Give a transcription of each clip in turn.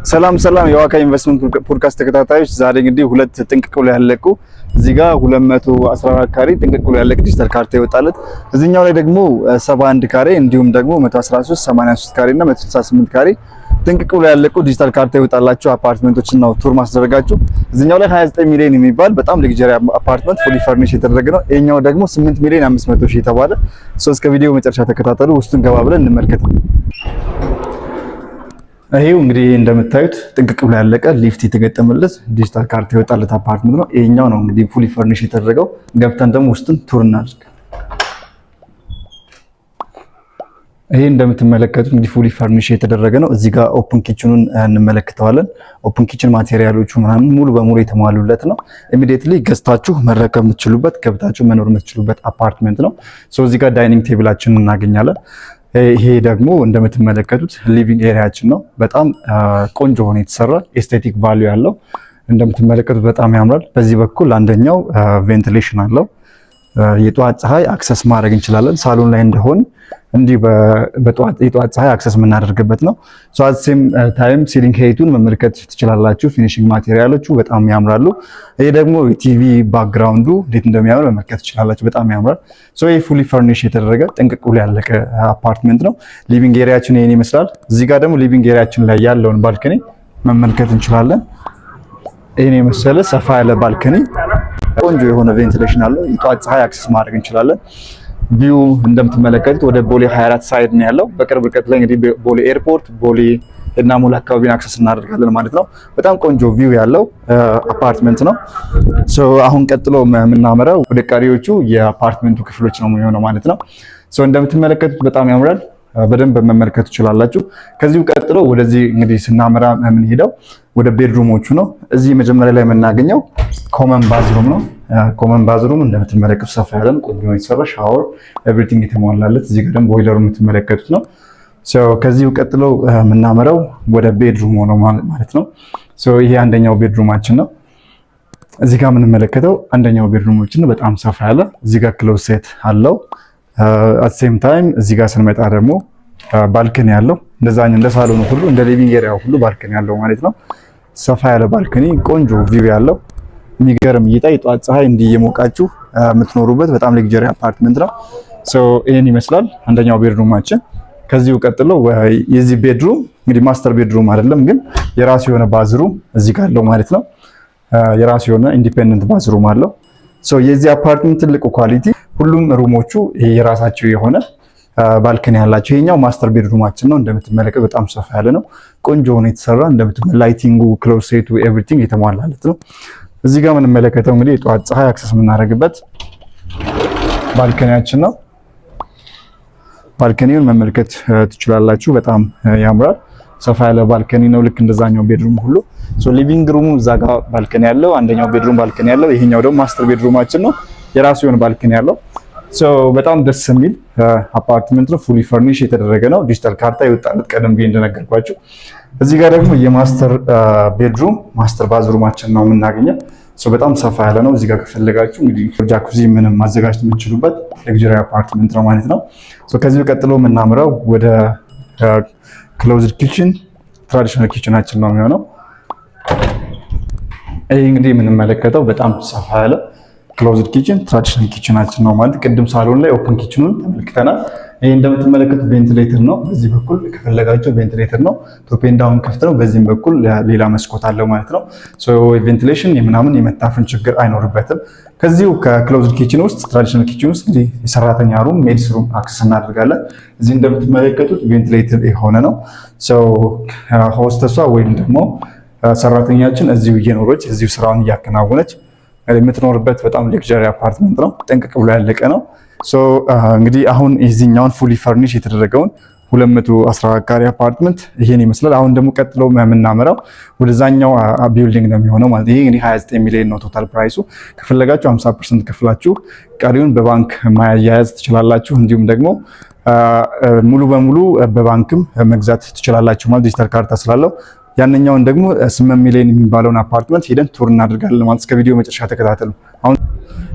ሰላም የዋካ ኢንቨስትመንት ፖድካስት ተከታታዮች ዛሬ እንግዲህ ሁለት ጥንቅቅ ብሎ ያለቁ እዚህ ጋር 214 ካሬ ጥንቅቅ ብሎ ያለቀ ዲጂታል ካርታ ይወጣለት እዚህኛው ላይ ደግሞ 71 ካሬ እንዲሁም ደግሞ 113 83 ካሬ እና 168 ካሬ ጥንቅቅ ብሎ ያለቁ ዲጂታል ካርታ ይወጣላችሁ አፓርትመንቶችን ነው ቱር ማስደረጋችሁ። እዚህኛው ላይ 29 ሚሊዮን የሚባል በጣም ለግጀሪ አፓርትመንት ፉሊ ፈርኒሽ የተደረገ ነው። ይሄኛው ደግሞ 8 ሚሊዮን 500 ሺህ የተባለ እስከ ቪዲዮ መጨረሻ ተከታተሉ። ውስጡን ገባ ብለን እንመልከት። ይሄው እንግዲህ እንደምታዩት ጥንቅቅ ብሎ ያለቀ ሊፍት የተገጠመለት ዲጂታል ካርታ የወጣለት አፓርትመንት ነው። ይሄኛው ነው እንግዲህ ፉሊ ፈርኒሽ የተደረገው። ገብተን ደግሞ ውስጡን ቱር እናድርግ። ይሄ እንደምትመለከቱት እንግዲህ ፉሊ ፈርኒሽ የተደረገ ነው። እዚህ ጋር ኦፕን ኪችኑን እንመለከተዋለን። ኦፕን ኪችን ማቴሪያሎቹ ምናምን ሙሉ በሙሉ የተሟሉለት ነው። ኢሚዲየትሊ ገዝታችሁ መረከብ የምትችሉበት ገብታችሁ መኖር የምትችሉበት አፓርትመንት ነው። ሶ እዚህ ጋር ዳይኒንግ ቴብላችንን እናገኛለን። ይሄ ደግሞ እንደምትመለከቱት ሊቪንግ ኤሪያችን ነው። በጣም ቆንጆ ሆኖ የተሰራ ኤስቴቲክ ቫልዩ ያለው እንደምትመለከቱት በጣም ያምራል። በዚህ በኩል አንደኛው ቬንቲሌሽን አለው። የጠዋት ፀሐይ አክሰስ ማድረግ እንችላለን። ሳሎን ላይ እንደሆን እንዲህ የጠዋት ፀሐይ አክሰስ የምናደርግበት ነው። ሶ አት ሴም ታይም ሲሊንግ ሄይቱን መመልከት ትችላላችሁ። ፊኒሺንግ ማቴሪያሎቹ በጣም ያምራሉ። ይሄ ደግሞ ቲቪ ባክግራውንዱ እንዴት እንደሚያምር መመልከት ትችላላችሁ። በጣም ያምራል። ሶ ይሄ ፉሊ ፈርኒሽ የተደረገ ጥንቅቅ ብሎ ያለቀ አፓርትመንት ነው። ሊቪንግ ኤሪያችን ይሄን ይመስላል። እዚህ ጋር ደግሞ ሊቪንግ ኤሪያችን ላይ ያለውን ባልከኒ መመልከት እንችላለን። ይሄን የመሰለ ሰፋ ያለ ባልከኒ ቆንጆ የሆነ ቬንቲሌሽን አለው። የጠዋት ፀሐይ አክሰስ ማድረግ እንችላለን። ቪው እንደምትመለከቱት ወደ ቦሌ 24 ሳይድ ነው ያለው። በቅርብ ርቀት ላይ እንግዲህ ቦሌ ኤርፖርት፣ ቦሌ እና ሙሉ አካባቢን አክሰስ እናደርጋለን ማለት ነው። በጣም ቆንጆ ቪው ያለው አፓርትመንት ነው። ሶ አሁን ቀጥሎ የምናመራው ወደ ቀሪዎቹ የአፓርትመንቱ ክፍሎች ነው የሚሆነው ማለት ነው። ሶ እንደምትመለከቱት በጣም ያምራል። በደንብ መመልከት ትችላላችሁ። ከዚሁ ቀጥሎ ወደዚህ እንግዲህ ስናመራ የምንሄደው ወደ ቤድሩሞቹ ነው። እዚህ መጀመሪያ ላይ የምናገኘው ኮመን ባዝሩም ነው። ኮመን ባዝሩም እንደምትመለከቱት ሰፋ ያለ ቆንጆ የተሰራ ሻወር ኤቭሪቲንግ የተሟላለት። እዚህ ጋር ደግሞ ቦይለሩ የምትመለከቱት ነው። ሶ ከዚሁ ቀጥሎ የምናመራው ወደ ቤድሩም ነው ማለት ነው። ሶ ይሄ አንደኛው ቤድሩማችን ነው። እዚህ ጋር የምንመለከተው አንደኛው ቤድሩማችን ነው። በጣም ሰፋ ያለ እዚህ ጋር ክሎሴት አለው። አት ሴም ታይም እዚህ ጋር ስንመጣ ደግሞ ባልከኒ ያለው እንደዛኛው እንደ ሳሎኑ ሁሉ እንደ ሊቪንግ ኤሪያው ሁሉ ባልከኒ ያለው ማለት ነው። ሰፋ ያለ ባልከኒ ቆንጆ ቪው ያለው የሚገርም እይታ የጧት ፀሐይ እንዲየሞቃችሁ የምትኖሩበት በጣም ለግጀሪ አፓርትመንት ነው። ሶ ይሄን ይመስላል አንደኛው ቤድሩማችን። ከዚሁ ቀጥሎ የዚህ ቤድሩም እንግዲህ ማስተር ቤድሩም አይደለም ግን የራሱ የሆነ ባዝሩም እዚህ ጋር አለው ማለት ነው። የራሱ የሆነ ኢንዲፔንደንት ባዝሩም አለው። ሶ የዚህ አፓርትመንት ትልቁ ኳሊቲ ሁሉም ሩሞቹ የራሳቸው የሆነ ባልከኒ ያላቸው። ይሄኛው ማስተር ቤድሩማችን ነው። እንደምትመለከቱ በጣም ሰፋ ያለ ነው። ቆንጆ ሆኖ የተሰራ እንደምትመለከቱ ላይቲንጉ፣ ክሎሴቱ ኤቭሪቲንግ የተሟላለት ነው። እዚህ ጋር የምንመለከተው እንግዲህ የጠዋት ፀሐይ አክሰስ የምናደርግበት ባልከኒያችን ነው። ባልከኒውን መመልከት ትችላላችሁ። በጣም ያምራል። ሰፋ ያለ ባልከኒ ነው ልክ እንደዛኛው ቤድሩም ሁሉ። ሶ ሊቪንግ ሩሙ እዛ ጋር ባልከኒ ያለው፣ አንደኛው ቤድሩም ባልከኒ ያለው፣ ይሄኛው ደግሞ ማስተር ቤድሩማችን ነው። የራሱ የሆነ ባልከኒ ያለው። ሶ በጣም ደስ የሚል አፓርትመንት ነው። ፉሊ ፈርኒሽ የተደረገ ነው። ዲጂታል ካርታ የወጣለት ቀደም ብዬ እንደነገርኳችሁ። እዚህ ጋር ደግሞ የማስተር ቤድሩም ማስተር ባዝሩማችን ነው የምናገኘው። ሶ በጣም ሰፋ ያለ ነው። እዚህ ጋር ከፈለጋችሁ እንግዲህ ጃኩዚ ምንም ማዘጋጀት የምትችሉበት ለግጀሪ አፓርትመንት ነው ማለት ነው። ሶ ከዚህ ቀጥሎ የምናምረው ወደ ክሎዝድ ኪችን ትራዲሽናል ኪችናችን ነው የሚሆነው። ይህ እንግዲህ የምንመለከተው በጣም ሰፋ ያለ ክሎዝድ ኪችን ትራዲሽናል ኪችናችን ነው ማለት። ቅድም ሳሎን ላይ ኦፕን ኪችኑን ተመልክተናል። ይህ እንደምትመለከቱት ቬንቲሌተር ነው። በዚህ በኩል ከፈለጋቸው ቬንቲሌተር ነው። ቶፕ ኤንድ ዳውን ክፍት ነው። በዚህም በኩል ሌላ መስኮት አለው ማለት ነው። ሶ ቬንቲሌሽን የምናምን የመታፈን ችግር አይኖርበትም። ከዚሁ ከክሎዝድ ኪችን ውስጥ ትራዲሽናል ኪችን ውስጥ እንግዲህ የሰራተኛ ሩም፣ ሜድስ ሩም አክሰስ እናደርጋለን። እዚህ እንደምትመለከቱት ቬንቲሌተር የሆነ ነው። ሶ ሆስተሷ ወይም ደግሞ ሰራተኛችን እዚሁ እየኖረች እዚሁ ስራውን እያከናወነች የምትኖርበት በጣም ሌክዠሪ አፓርትመንት ነው። ጠንቅቅ ብሎ ያለቀ ነው። ሶ እንግዲህ አሁን የዚህኛውን ፉሊ ፈርኒሽ የተደረገውን 214 ካሬ አፓርትመንት ይሄን ይመስላል። አሁን ደግሞ ቀጥሎ የምናመራው ወደዛኛው ቢልዲንግ ነው የሚሆነው ማለት። ይሄ እንግዲህ 29 ሚሊዮን ነው ቶታል ፕራይሱ። ከፈለጋችሁ 50% ከፍላችሁ ቀሪውን በባንክ ማያያዝ ትችላላችሁ። እንዲሁም ደግሞ ሙሉ በሙሉ በባንክም መግዛት ትችላላችሁ ማለት ዲጂታል ካርታ ስላለው ያንኛውን ደግሞ 8 ሚሊዮን የሚባለውን አፓርትመንት ሄደን ቱር እናደርጋለን ማለት። እስከ ቪዲዮ መጨረሻ ተከታተሉ። አሁን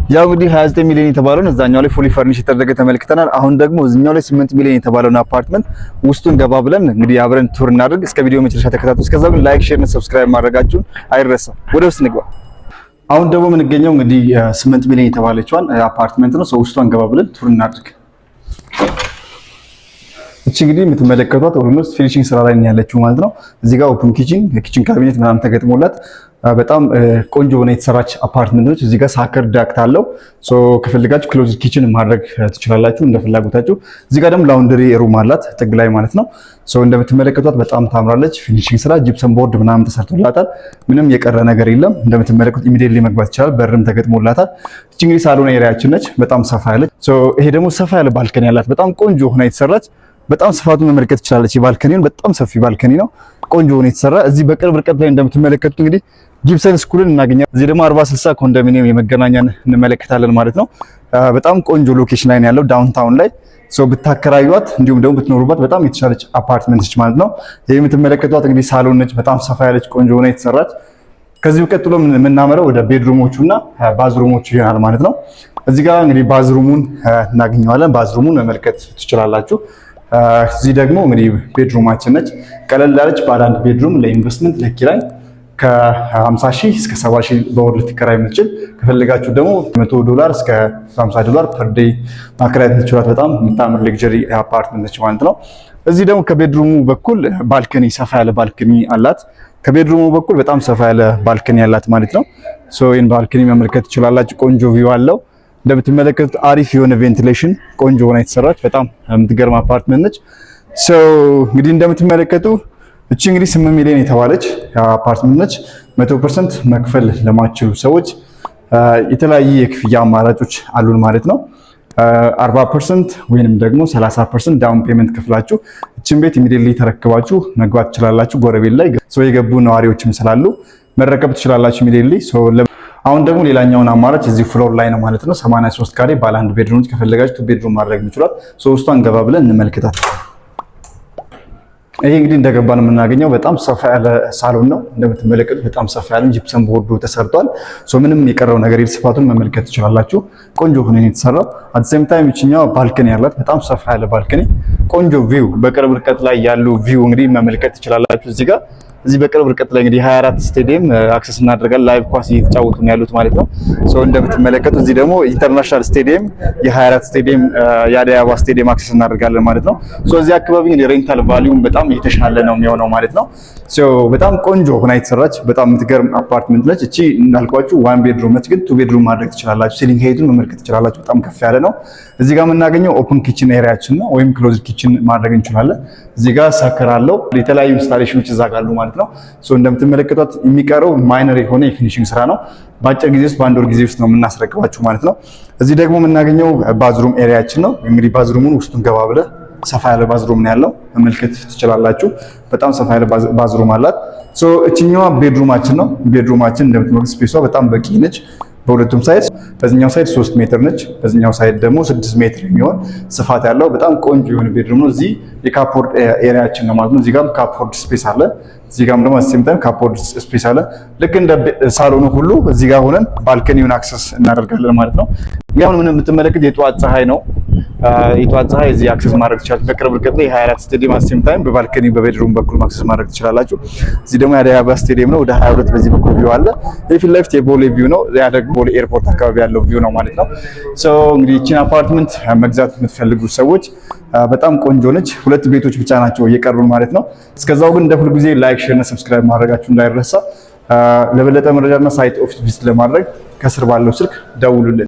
ያው እንግዲህ 29 ሚሊዮን የተባለውን እዛኛው ላይ ፉሊ ፈርኒሽ የተደረገ ተመልክተናል። አሁን ደግሞ እዚህኛው ላይ 8 ሚሊዮን የተባለውን አፓርትመንት ውስጡን ገባ ብለን እንግዲህ አብረን ቱር እናደርግ። እስከ ቪዲዮ መጨረሻ ተከታተሉ። እስከዛ ግን ላይክ፣ ሼር እና ሰብስክራይብ ማድረጋችሁን አይረሳ። ወደ ውስጥ ንግባ። አሁን ደግሞ የምንገኘው እንግዲህ 8 ሚሊዮን የተባለችዋን አፓርትመንት ነው። ውስጧን ገባ ብለን ቱር እናደርግ። እቺ እንግዲህ የምትመለከቷት ኦልሞስት ፊኒሺንግ ስራ ላይ ያለችው ማለት ነው። እዚህ ጋር ኦፕን ኪችን ካቢኔት ምናምን ተገጥሞላት በጣም ቆንጆ ሆነ የተሰራች አፓርትመንት ነች። እዚህ ጋር ሳከር ዳክት አለው። ከፈልጋችሁ ክሎዝ ኪችን ማድረግ ትችላላችሁ እንደ ፍላጎታችሁ። እዚህ ጋር ደግሞ ላውንደሪ ሩም አላት ጥግ ላይ ማለት ነው። እንደምትመለከቷት በጣም ታምራለች። ፊኒሺንግ ስራ ጂፕሰም ቦርድ ምናምን ተሰርቶላታል። ምንም የቀረ ነገር የለም። እንደምትመለከቱት ኢሚዲየትሊ መግባት ይችላል። በርም ተገጥሞላታል። እቺ እንግዲህ ሳሎን ኤሪያችን ነች። በጣም ሰፋ ያለች። ይሄ ደግሞ ሰፋ ያለ ባልከኒ ያላት በጣም ቆንጆ ሆና የተሰራች በጣም ስፋቱን መመልከት ትችላለች። ባልከኒውን በጣም ሰፊ ባልከኒ ነው። ቆንጆ ሆኖ የተሰራ እዚህ በቅርብ ርቀት ላይ እንደምትመለከቱት እንግዲህ ጊብሰን ስኩልን እናገኛለን። እዚህ ደግሞ 40/60 ኮንዶሚኒየም የመገናኛን እንመለከታለን ማለት ነው። በጣም ቆንጆ ሎኬሽን ላይ ነው ያለው ዳውንታውን ላይ ብታከራዩት እንዲሁም ደግሞ ብትኖሩባት በጣም የተሻለች አፓርትመንት ነች ማለት ነው። ይሄ የምትመለከቷት እንግዲህ ሳሎን ነች። በጣም ሰፋ ያለች ቆንጆ ሆና የተሰራች። ከዚህ ቀጥሎ የምናመረው ወደ ቤድሩሞቹና ባዝሩሞቹ ይሆናል ማለት ነው። እዚህ ጋር እንግዲህ ባዝሩሙን እናገኘዋለን። ባዝሩሙን መመልከት ትችላላችሁ። እዚህ ደግሞ እንግዲህ ቤድሩማችን ነች። ቀለል ያለች ባለ አንድ ቤድሩም ለኢንቨስትመንት ለኪራይ ከ50,000 እስከ 70,000 በወር ልትከራይ የምትችል ከፈለጋችሁ ደግሞ $100 እስከ $50 ፐር ዴይ ማከራየት የምትችሏት በጣም የምታምር ሌክዠሪ አፓርትመንት ነች ማለት ነው። እዚህ ደግሞ ከቤድሩሙ በኩል ባልከኒ ሰፋ ያለ ባልከኒ አላት። ከቤድሩሙ በኩል በጣም ሰፋ ያለ ባልከኒ አላት ማለት ነው። ይህን ባልከኒ መመልከት ትችላላችሁ። ቆንጆ ቪው አለው። እንደምትመለከቱት አሪፍ የሆነ ቬንቲሌሽን ቆንጆ ሆና የተሰራች በጣም የምትገርም አፓርትመንት ነች። እንግዲህ እንደምትመለከቱ እቺ እንግዲህ 8 ሚሊዮን የተባለች አፓርትመንት ነች። 100% መክፈል ለማይችሉ ሰዎች የተለያየ የክፍያ አማራጮች አሉን ማለት ነው። 40% ወይንም ደግሞ 30% ዳውን ፔመንት ከፍላችሁ እቺን ቤት ኢሚዲየትሊ ተረክባችሁ መግባት ትችላላችሁ። ጎረቤት ላይ የገቡ ነዋሪዎችም ስላሉ መረከብ ትችላላችሁ ኢሚዲየትሊ። አሁን ደግሞ ሌላኛውን አማራጭ እዚህ ፍሎር ላይ ነው ማለት ነው። 83 ካሬ ባለ አንድ ቤድሩም ከፈለጋችሁ ቤድሩም ማድረግ የምችሏት። ውስጧን ገባ ብለን እንመልከታት። ይሄ እንግዲህ እንደገባን የምናገኘው በጣም ሰፋ ያለ ሳሎን ነው። እንደምትመለከቱት በጣም ሰፋ ያለ ጂፕሰም ቦርዱ ተሰርቷል። ምንም የቀረው ነገር ስፋቱን መመልከት ትችላላችሁ። ቆንጆ ሆኖ ነው የተሰራው። አት ሴም ታይም ይችኛው ባልከኒ ያላት በጣም ሰፋ ያለ ባልከኒ፣ ቆንጆ ቪው፣ በቅርብ ርቀት ላይ ያሉ ቪው እንግዲህ መመልከት ትችላላችሁ። እዚህ በቅርብ ርቀት ላይ እንግዲህ 24 ስቴዲየም አክሰስ እናደርጋለን። ላይቭ ኳስ እየተጫወቱ ነው ያሉት ማለት ነው። እንደምትመለከቱት እዚህ ደግሞ ኢንተርናሽናል ስቴዲየም የ24 ስቴዲየም የአዲስ አበባ ስቴዲየም አክሰስ እናደርጋለን ማለት ነው። እዚህ አካባቢ እንግዲህ ሬንታል ቫልዩም በጣም የተሻለ ነው የሚሆነው ማለት ነው። በጣም ቆንጆ ሆና የተሰራች በጣም የምትገርም አፓርትመንት ነች። እቺ እንዳልኳችሁ ዋን ቤድሩም ነች፣ ግን ቱ ቤድሩም ማድረግ ትችላላችሁ። ሲሊንግ ሄይቱን መመልከት ትችላላችሁ። በጣም ከፍ ያለ ነው። እዚህ ጋር የምናገኘው ኦፕን ኪችን ኤሪያችን ነው፣ ወይም ክሎዝድ ኪችን ማድረግ እንችላለን። እዚህ ጋር ሳከር አለው። የተለያዩ ኢንስታሌሽኖች እዛ ጋር አሉ ማለት ነው። እንደምትመለከቷት የሚቀረው ማይነር የሆነ የፊኒሺንግ ስራ ነው። በአጭር ጊዜ ውስጥ በአንድ ወር ጊዜ ውስጥ ነው የምናስረክባችሁ ማለት ነው። እዚህ ደግሞ የምናገኘው ባዝሩም ኤሪያችን ነው። እንግዲህ ባዝሩሙን ውስጡን ገባ ብለ ሰፋ ያለ ባዝሩም ነው ያለው፣ መመልከት ትችላላችሁ። በጣም ሰፋ ያለ ባዝሩም አላት። እችኛዋ ቤድሩማችን ነው። ቤድሩማችን እንደምትመለከቱት ስፔሷ በጣም በቂ ነች። በሁለቱም ሳይድ በዚህኛው ሳይድ 3 ሜትር ነች፣ በዚህኛው ሳይድ ደግሞ 6 ሜትር የሚሆን ስፋት ያለው በጣም ቆንጆ የሆነ ቤድሩም ነው። እዚህ የካፖርድ ኤሪያችን ነው ማለት ነው። እዚህ ጋርም ካፖርድ ስፔስ አለ፣ እዚህ ጋርም ደግሞ ሴም ታይም ካፖርድ ስፔስ አለ። ልክ እንደ ሳሎኑ ሁሉ እዚህ ጋር ሆነን ባልከኒውን አክሰስ እናደርጋለን ማለት ነው። ያው ምን የምትመለከት የጠዋት ፀሐይ ነው። የጠዋት ፀሐይ እዚህ አክሰስ ማድረግ ትችላላችሁ። በቅርብ ርቀት ላይ 24 ስቴዲየም ሴም ታይም በባልከኒ በቤድሩም በኩል አክሰስ ማድረግ ትችላላችሁ። እዚህ ደግሞ የአዲስ አበባ ስቴዲየም ነው። ወደ 22 በዚህ በኩል ቪው አለ። የፊት ለፊት የቦሌ ቪው ነው። ያ ደግሞ ቦሌ ኤርፖርት አካባቢ ያለው ቪው ነው ማለት ነው። እንግዲህ እቺን አፓርትመንት መግዛት የምትፈልጉ ሰዎች በጣም ቆንጆ ነች። 2 ቤቶች ብቻ ናቸው እየቀሩን ማለት ነው። እስከዛው ግን እንደ ሁሉ ጊዜ ላይክ፣ ሼር እና ሰብስክራይብ ማድረጋችሁ እንዳይረሳ። ለበለጠ መረጃና ሳይት ኦፊስ ቪዚት ለማድረግ ከስር ባለው ስልክ ደውሉልን።